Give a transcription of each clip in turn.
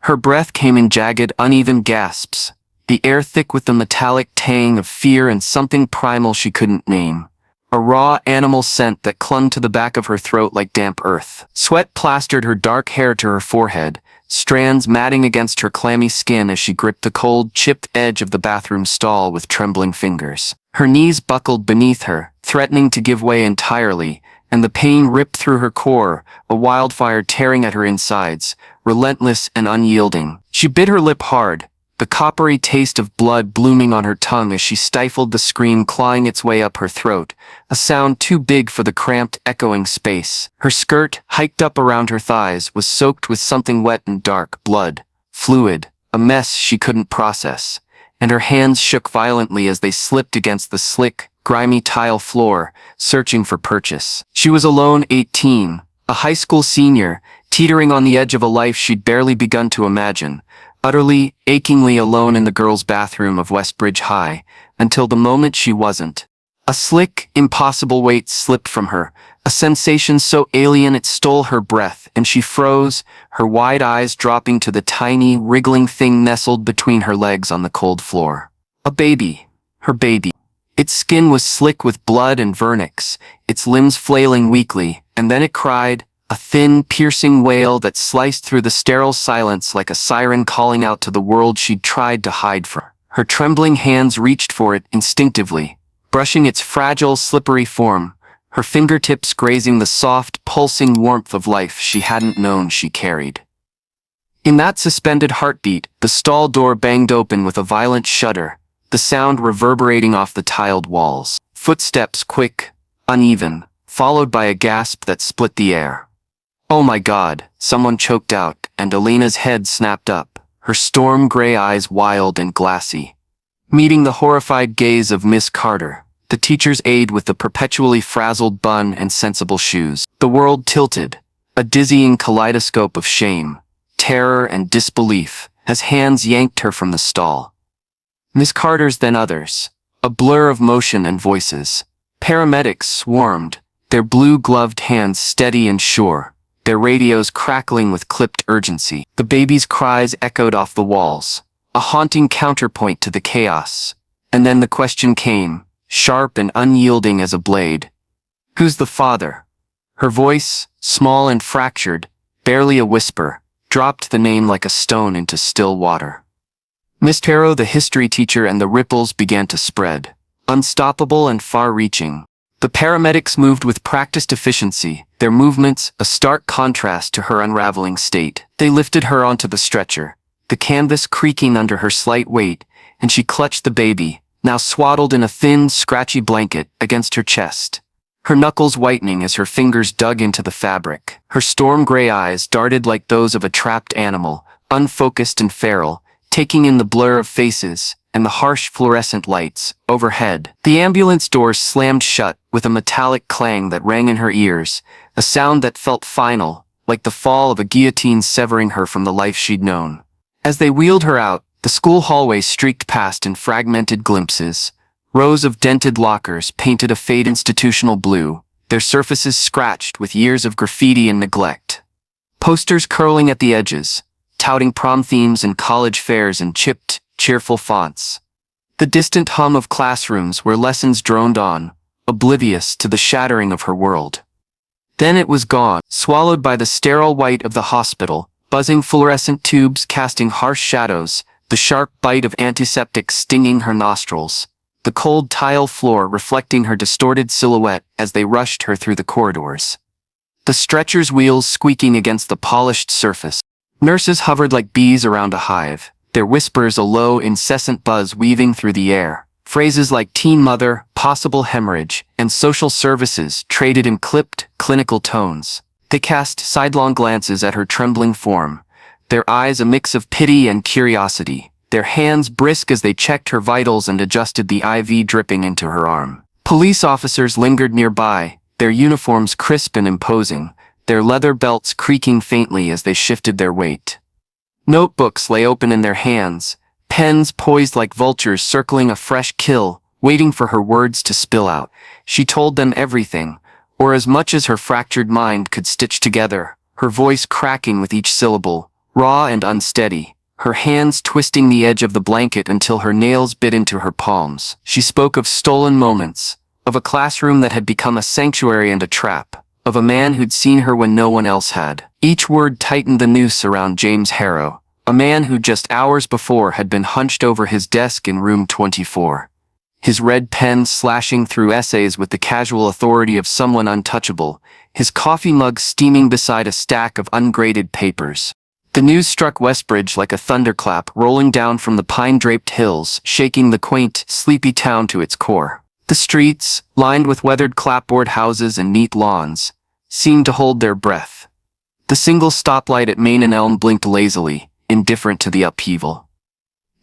Her breath came in jagged, uneven gasps, the air thick with the metallic tang of fear and something primal she couldn't name. A raw animal scent that clung to the back of her throat like damp earth. Sweat plastered her dark hair to her forehead, strands matting against her clammy skin as she gripped the cold, chipped edge of the bathroom stall with trembling fingers. Her knees buckled beneath her, threatening to give way entirely, and the pain ripped through her core, a wildfire tearing at her insides, relentless and unyielding. She bit her lip hard, the coppery taste of blood blooming on her tongue as she stifled the scream clawing its way up her throat, a sound too big for the cramped, echoing space. Her skirt, hiked up around her thighs, was soaked with something wet and dark, blood, fluid, a mess she couldn't process, and her hands shook violently as they slipped against the slick, grimy tile floor, searching for purchase. She was alone, 18, a high school senior, teetering on the edge of a life she'd barely begun to imagine, utterly, achingly alone in the girls' bathroom of Westbridge High, until the moment she wasn't. A slick, impossible weight slipped from her, a sensation so alien it stole her breath, and she froze, her wide eyes dropping to the tiny, wriggling thing nestled between her legs on the cold floor. A baby. Her baby. Its skin was slick with blood and vernix, its limbs flailing weakly, and then it cried, a thin, piercing wail that sliced through the sterile silence like a siren calling out to the world she'd tried to hide from. Her trembling hands reached for it instinctively, brushing its fragile, slippery form, her fingertips grazing the soft, pulsing warmth of life she hadn't known she carried. In that suspended heartbeat, the stall door banged open with a violent shudder, the sound reverberating off the tiled walls. Footsteps quick, uneven, followed by a gasp that split the air. "Oh my God," someone choked out, and Elena's head snapped up, her storm-gray eyes wild and glassy. Meeting the horrified gaze of Miss Carter, the teacher's aide with the perpetually frazzled bun and sensible shoes, the world tilted, a dizzying kaleidoscope of shame, terror and disbelief, as hands yanked her from the stall. Miss Carter's, then others, a blur of motion and voices. Paramedics swarmed, their blue-gloved hands steady and sure, their radios crackling with clipped urgency. The baby's cries echoed off the walls, a haunting counterpoint to the chaos. And then the question came, sharp and unyielding as a blade. "Who's the father?" Her voice, small and fractured, barely a whisper, dropped the name like a stone into still water. Miss Tarot, the history teacher, and the ripples began to spread, unstoppable and far-reaching. The paramedics moved with practiced efficiency, their movements a stark contrast to her unraveling state. They lifted her onto the stretcher, the canvas creaking under her slight weight, and she clutched the baby, now swaddled in a thin, scratchy blanket, against her chest. Her knuckles whitening as her fingers dug into the fabric. Her storm-gray eyes darted like those of a trapped animal, unfocused and feral, taking in the blur of faces and the harsh fluorescent lights overhead. The ambulance doors slammed shut with a metallic clang that rang in her ears, a sound that felt final, like the fall of a guillotine severing her from the life she'd known. As they wheeled her out, the school hallway streaked past in fragmented glimpses. Rows of dented lockers painted a fade institutional blue, their surfaces scratched with years of graffiti and neglect. Posters curling at the edges, touting prom themes and college fairs in chipped, cheerful fonts. The distant hum of classrooms where lessons droned on, oblivious to the shattering of her world. Then it was gone, swallowed by the sterile white of the hospital, buzzing fluorescent tubes casting harsh shadows, the sharp bite of antiseptic stinging her nostrils, the cold tile floor reflecting her distorted silhouette as they rushed her through the corridors. The stretcher's wheels squeaking against the polished surface. Nurses hovered like bees around a hive, their whispers a low, incessant buzz weaving through the air. Phrases like teen mother, possible hemorrhage, and social services traded in clipped, clinical tones. They cast sidelong glances at her trembling form, their eyes a mix of pity and curiosity, their hands brisk as they checked her vitals and adjusted the IV dripping into her arm. Police officers lingered nearby, their uniforms crisp and imposing, their leather belts creaking faintly as they shifted their weight. Notebooks lay open in their hands, pens poised like vultures circling a fresh kill, waiting for her words to spill out. She told them everything, or as much as her fractured mind could stitch together, her voice cracking with each syllable, raw and unsteady, her hands twisting the edge of the blanket until her nails bit into her palms. She spoke of stolen moments, of a classroom that had become a sanctuary and a trap, of a man who'd seen her when no one else had. Each word tightened the noose around James Harrow, a man who just hours before had been hunched over his desk in room 24. His red pen slashing through essays with the casual authority of someone untouchable, his coffee mug steaming beside a stack of ungraded papers. The news struck Westbridge like a thunderclap rolling down from the pine-draped hills, shaking the quaint, sleepy town to its core. The streets, lined with weathered clapboard houses and neat lawns, seemed to hold their breath. The single stoplight at Main and Elm blinked lazily, indifferent to the upheaval.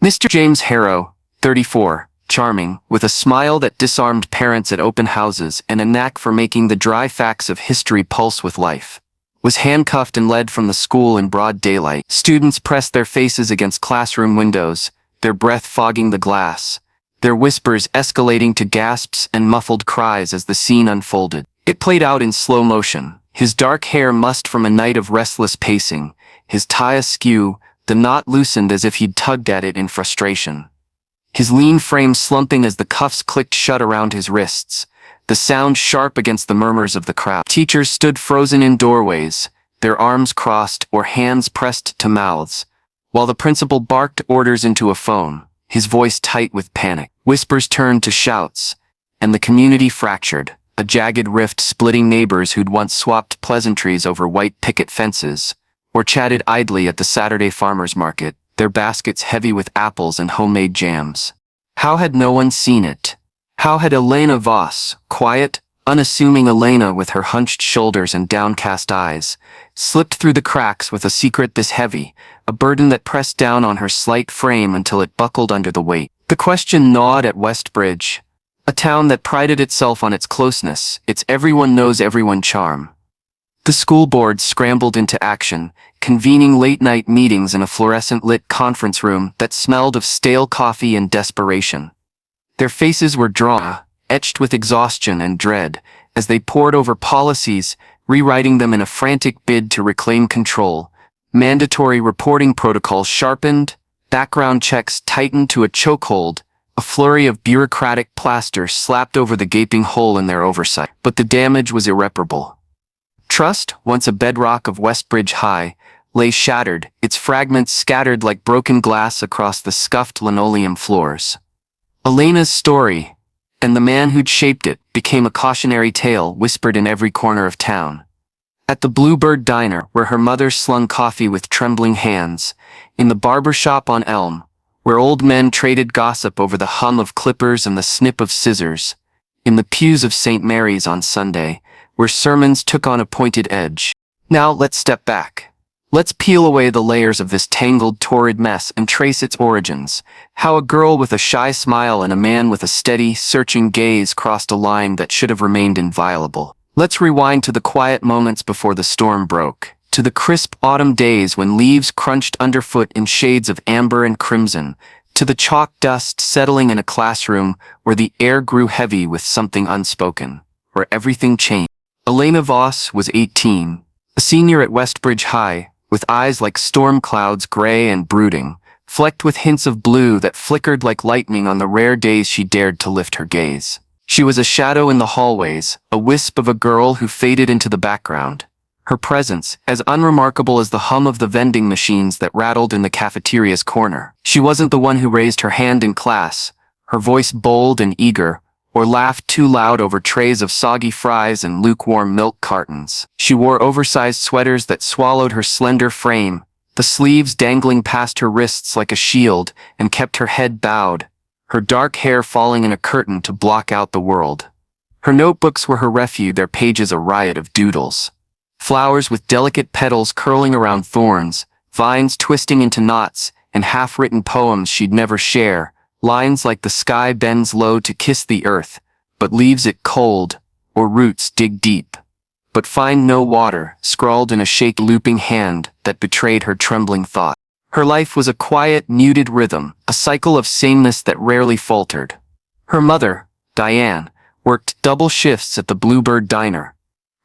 Mr. James Harrow, 34, charming, with a smile that disarmed parents at open houses and a knack for making the dry facts of history pulse with life, was handcuffed and led from the school in broad daylight. Students pressed their faces against classroom windows, their breath fogging the glass, their whispers escalating to gasps and muffled cries as the scene unfolded. It played out in slow motion, his dark hair mussed from a night of restless pacing, his tie askew, the knot loosened as if he'd tugged at it in frustration. His lean frame slumping as the cuffs clicked shut around his wrists, the sound sharp against the murmurs of the crowd. Teachers stood frozen in doorways, their arms crossed or hands pressed to mouths, while the principal barked orders into a phone, his voice tight with panic. Whispers turned to shouts, and the community fractured, a jagged rift splitting neighbors who'd once swapped pleasantries over white picket fences, or chatted idly at the Saturday farmers market, their baskets heavy with apples and homemade jams. How had no one seen it? How had Elena Voss, quiet, unassuming Elena with her hunched shoulders and downcast eyes, slipped through the cracks with a secret this heavy, a burden that pressed down on her slight frame until it buckled under the weight? The question gnawed at Westbridge, a town that prided itself on its closeness, its everyone knows everyone charm. The school board scrambled into action, convening late-night meetings in a fluorescent-lit conference room that smelled of stale coffee and desperation. Their faces were drawn, etched with exhaustion and dread, as they pored over policies, rewriting them in a frantic bid to reclaim control. Mandatory reporting protocols sharpened, background checks tightened to a chokehold, a flurry of bureaucratic plaster slapped over the gaping hole in their oversight. But the damage was irreparable. Trust, once a bedrock of Westbridge High, lay shattered, its fragments scattered like broken glass across the scuffed linoleum floors. Elena's story, and the man who'd shaped it, became a cautionary tale whispered in every corner of town. At the Bluebird Diner, where her mother slung coffee with trembling hands, in the barber shop on Elm, where old men traded gossip over the hum of clippers and the snip of scissors, in the pews of St. Mary's on Sunday, where sermons took on a pointed edge. Now let's step back. Let's peel away the layers of this tangled, torrid mess and trace its origins. How a girl with a shy smile and a man with a steady, searching gaze crossed a line that should have remained inviolable. Let's rewind to the quiet moments before the storm broke, to the crisp autumn days when leaves crunched underfoot in shades of amber and crimson, to the chalk dust settling in a classroom where the air grew heavy with something unspoken, where everything changed. Elena Voss was 18, a senior at Westbridge High, with eyes like storm clouds, gray and brooding, flecked with hints of blue that flickered like lightning on the rare days she dared to lift her gaze. She was a shadow in the hallways, a wisp of a girl who faded into the background, her presence as unremarkable as the hum of the vending machines that rattled in the cafeteria's corner. She wasn't the one who raised her hand in class, her voice bold and eager, or laughed too loud over trays of soggy fries and lukewarm milk cartons. She wore oversized sweaters that swallowed her slender frame, the sleeves dangling past her wrists like a shield, and kept her head bowed, her dark hair falling in a curtain to block out the world. Her notebooks were her refuge, their pages a riot of doodles. Flowers with delicate petals curling around thorns, vines twisting into knots, and half-written poems she'd never share, lines like the sky bends low to kiss the earth, but leaves it cold, or roots dig deep, but find no water, scrawled in a shake looping hand that betrayed her trembling thought. Her life was a quiet, muted rhythm, a cycle of sameness that rarely faltered. Her mother, Diane, worked double shifts at the Bluebird Diner,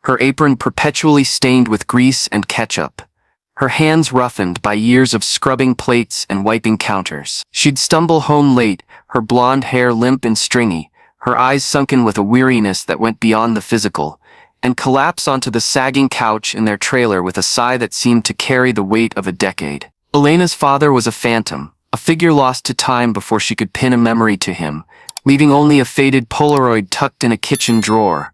her apron perpetually stained with grease and ketchup, her hands roughened by years of scrubbing plates and wiping counters. She'd stumble home late, her blonde hair limp and stringy, her eyes sunken with a weariness that went beyond the physical, and collapse onto the sagging couch in their trailer with a sigh that seemed to carry the weight of a decade. Elena's father was a phantom, a figure lost to time before she could pin a memory to him, leaving only a faded Polaroid tucked in a kitchen drawer.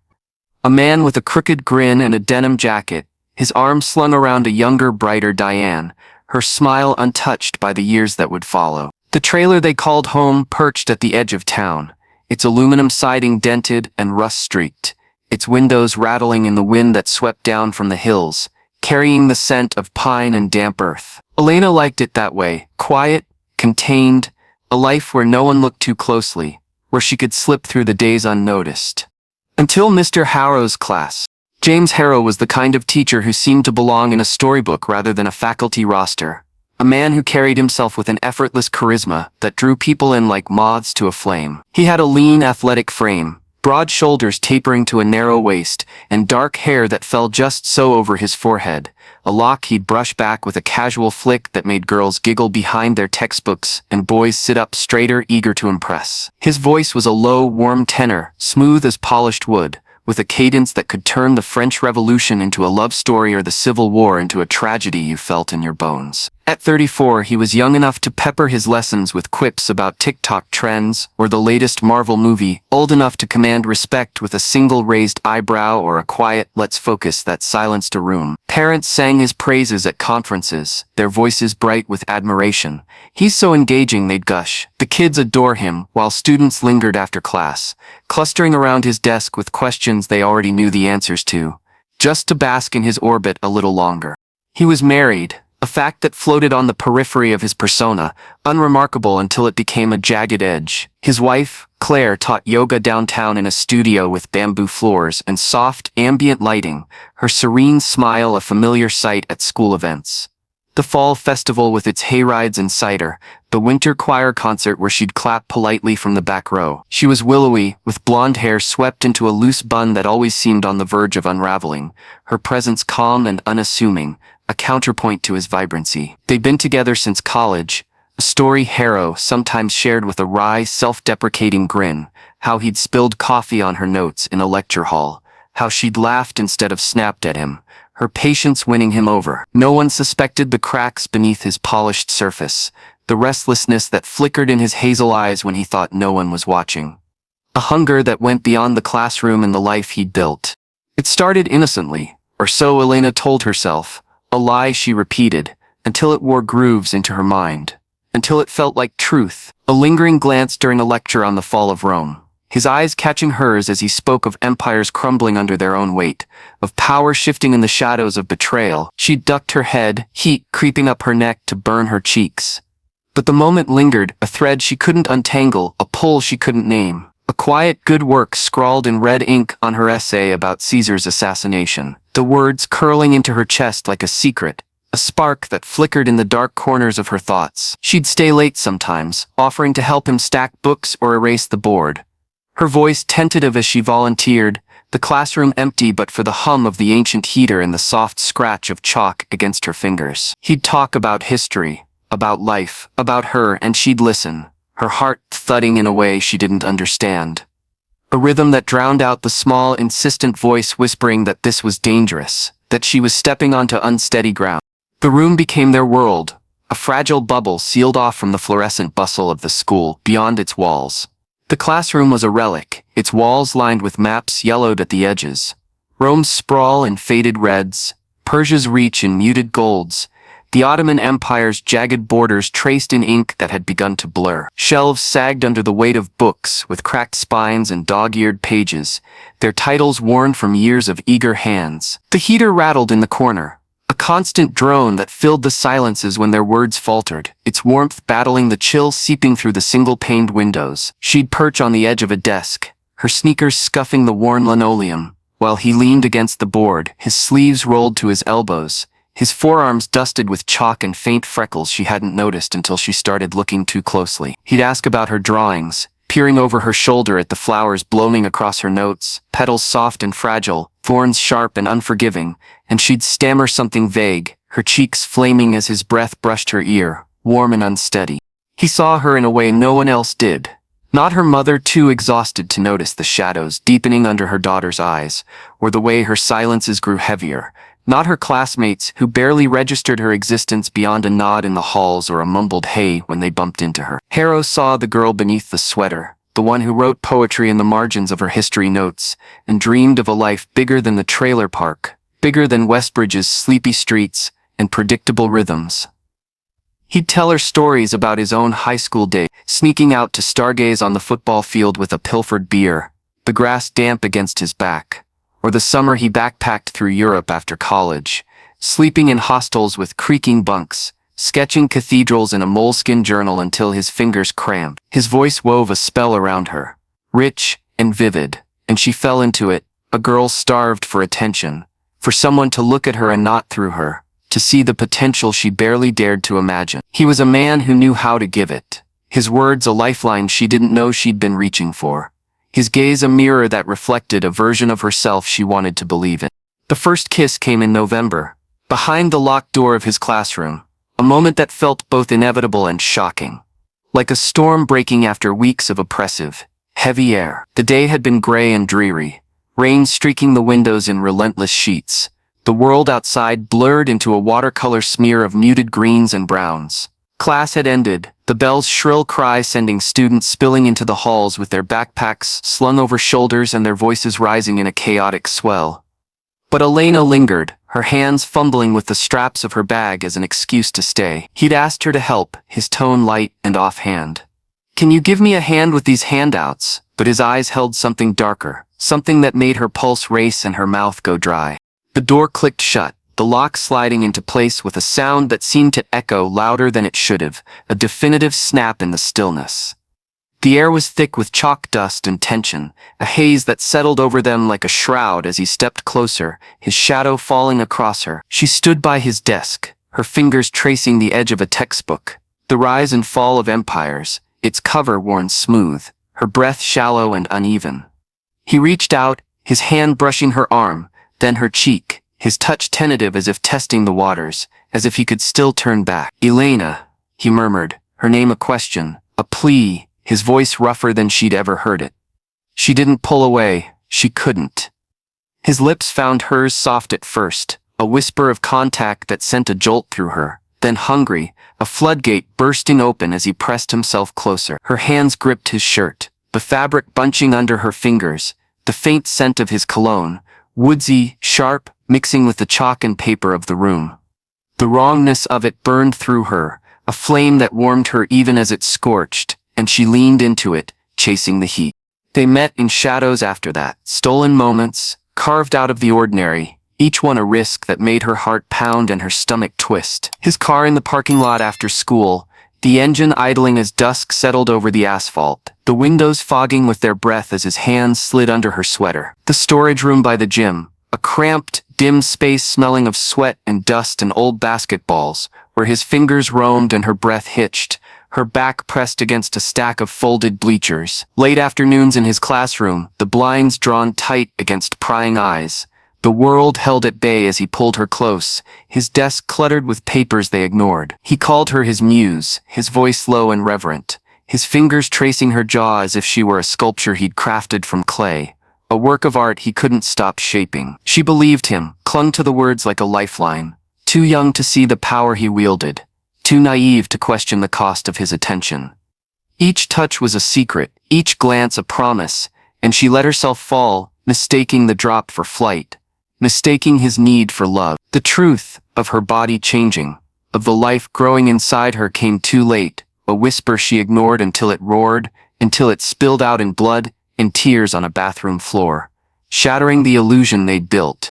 A man with a crooked grin and a denim jacket, his arm slung around a younger, brighter Diane, her smile untouched by the years that would follow. The trailer they called home perched at the edge of town, its aluminum siding dented and rust-streaked, its windows rattling in the wind that swept down from the hills, carrying the scent of pine and damp earth. Elena liked it that way, quiet, contained, a life where no one looked too closely, where she could slip through the days unnoticed. Until Mr. Harrow's class. James Harrow was the kind of teacher who seemed to belong in a storybook rather than a faculty roster. A man who carried himself with an effortless charisma that drew people in like moths to a flame. He had a lean, athletic frame, broad shoulders tapering to a narrow waist, and dark hair that fell just so over his forehead, a lock he'd brush back with a casual flick that made girls giggle behind their textbooks and boys sit up straighter, eager to impress. His voice was a low, warm tenor, smooth as polished wood, with a cadence that could turn the French Revolution into a love story or the Civil War into a tragedy you felt in your bones. At 34, he was young enough to pepper his lessons with quips about TikTok trends or the latest Marvel movie, old enough to command respect with a single raised eyebrow or a quiet "let's focus" that silenced a room. Parents sang his praises at conferences, their voices bright with admiration. He's so engaging they'd gush. The kids adore him, while students lingered after class, clustering around his desk with questions they already knew the answers to, just to bask in his orbit a little longer. He was married, a fact that floated on the periphery of his persona, unremarkable until it became a jagged edge. His wife, Claire, taught yoga downtown in a studio with bamboo floors and soft, ambient lighting, her serene smile a familiar sight at school events. The fall festival with its hayrides and cider, the winter choir concert where she'd clap politely from the back row. She was willowy, with blonde hair swept into a loose bun that always seemed on the verge of unraveling, her presence calm and unassuming, a counterpoint to his vibrancy. They'd been together since college, a story Harrow sometimes shared with a wry, self-deprecating grin, how he'd spilled coffee on her notes in a lecture hall, how she'd laughed instead of snapped at him, her patience winning him over. No one suspected the cracks beneath his polished surface, the restlessness that flickered in his hazel eyes when he thought no one was watching. A hunger that went beyond the classroom and the life he'd built. It started innocently, or so Elena told herself, a lie she repeated, until it wore grooves into her mind, until it felt like truth. A lingering glance during a lecture on the fall of Rome, his eyes catching hers as he spoke of empires crumbling under their own weight, of power shifting in the shadows of betrayal. She ducked her head, heat creeping up her neck to burn her cheeks. But the moment lingered, a thread she couldn't untangle, a pull she couldn't name. A quiet good work scrawled in red ink on her essay about Caesar's assassination, the words curling into her chest like a secret, a spark that flickered in the dark corners of her thoughts. She'd stay late sometimes, offering to help him stack books or erase the board. Her voice tentative as she volunteered, the classroom empty but for the hum of the ancient heater and the soft scratch of chalk against her fingers. He'd talk about history, about life, about her, and she'd listen, her heart thudding in a way she didn't understand. A rhythm that drowned out the small, insistent voice whispering that this was dangerous, that she was stepping onto unsteady ground. The room became their world, a fragile bubble sealed off from the fluorescent bustle of the school beyond its walls. The classroom was a relic, its walls lined with maps yellowed at the edges, Rome's sprawl in faded reds, Persia's reach in muted golds, the Ottoman Empire's jagged borders traced in ink that had begun to blur. Shelves sagged under the weight of books with cracked spines and dog-eared pages, their titles worn from years of eager hands. The heater rattled in the corner, a constant drone that filled the silences when their words faltered, its warmth battling the chill seeping through the single-paned windows. She'd perch on the edge of a desk, her sneakers scuffing the worn linoleum, while he leaned against the board, his sleeves rolled to his elbows, his forearms dusted with chalk and faint freckles she hadn't noticed until she started looking too closely. He'd ask about her drawings, peering over her shoulder at the flowers blooming across her notes, petals soft and fragile, thorns sharp and unforgiving, and she'd stammer something vague, her cheeks flaming as his breath brushed her ear, warm and unsteady. He saw her in a way no one else did. Not her mother, too exhausted to notice the shadows deepening under her daughter's eyes, or the way her silences grew heavier. Not her classmates, who barely registered her existence beyond a nod in the halls or a mumbled hey when they bumped into her. Harrow saw the girl beneath the sweater, the one who wrote poetry in the margins of her history notes, and dreamed of a life bigger than the trailer park, bigger than Westbridge's sleepy streets and predictable rhythms. He'd tell her stories about his own high school day, sneaking out to stargaze on the football field with a pilfered beer, the grass damp against his back. Or the summer he backpacked through Europe after college, sleeping in hostels with creaking bunks, sketching cathedrals in a moleskin journal until his fingers cramped. His voice wove a spell around her, rich and vivid, and she fell into it, a girl starved for attention, for someone to look at her and not through her, to see the potential she barely dared to imagine. He was a man who knew how to give it, his words a lifeline she didn't know she'd been reaching for. His gaze a mirror that reflected a version of herself she wanted to believe in. The first kiss came in November, behind the locked door of his classroom, a moment that felt both inevitable and shocking. Like a storm breaking after weeks of oppressive, heavy air. The day had been gray and dreary, rain streaking the windows in relentless sheets, the world outside blurred into a watercolor smear of muted greens and browns. Class had ended, the bell's shrill cry sending students spilling into the halls with their backpacks slung over shoulders and their voices rising in a chaotic swell. But Elena lingered, her hands fumbling with the straps of her bag as an excuse to stay. He'd asked her to help, his tone light and offhand. "Can you give me a hand with these handouts?" But his eyes held something darker, something that made her pulse race and her mouth go dry. The door clicked shut, the lock sliding into place with a sound that seemed to echo louder than it should have, a definitive snap in the stillness. The air was thick with chalk dust and tension, a haze that settled over them like a shroud as he stepped closer, his shadow falling across her. She stood by his desk, her fingers tracing the edge of a textbook, The Rise and Fall of Empires, its cover worn smooth, her breath shallow and uneven. He reached out, his hand brushing her arm, then her cheek, his touch tentative as if testing the waters, as if he could still turn back. "Elena," he murmured, her name a question, a plea, his voice rougher than she'd ever heard it. She didn't pull away, she couldn't. His lips found hers soft at first, a whisper of contact that sent a jolt through her, then hungry, a floodgate bursting open as he pressed himself closer. Her hands gripped his shirt, the fabric bunching under her fingers, the faint scent of his cologne, woodsy, sharp, mixing with the chalk and paper of the room. The wrongness of it burned through her, a flame that warmed her even as it scorched, and she leaned into it, chasing the heat. They met in shadows after that, stolen moments, carved out of the ordinary, each one a risk that made her heart pound and her stomach twist. His car in the parking lot after school, the engine idling as dusk settled over the asphalt, the windows fogging with their breath as his hands slid under her sweater. The storage room by the gym, a cramped, dim space smelling of sweat and dust and old basketballs, where his fingers roamed and her breath hitched, her back pressed against a stack of folded bleachers. Late afternoons in his classroom, the blinds drawn tight against prying eyes, the world held at bay as he pulled her close, his desk cluttered with papers they ignored. He called her his muse, his voice low and reverent, his fingers tracing her jaw as if she were a sculpture he'd crafted from clay, a work of art he couldn't stop shaping. She believed him, clung to the words like a lifeline, too young to see the power he wielded, too naive to question the cost of his attention. Each touch was a secret, each glance a promise, and she let herself fall, mistaking the drop for flight, mistaking his need for love. The truth of her body changing, of the life growing inside her came too late, a whisper she ignored until it roared, until it spilled out in blood and tears on a bathroom floor, shattering the illusion they'd built.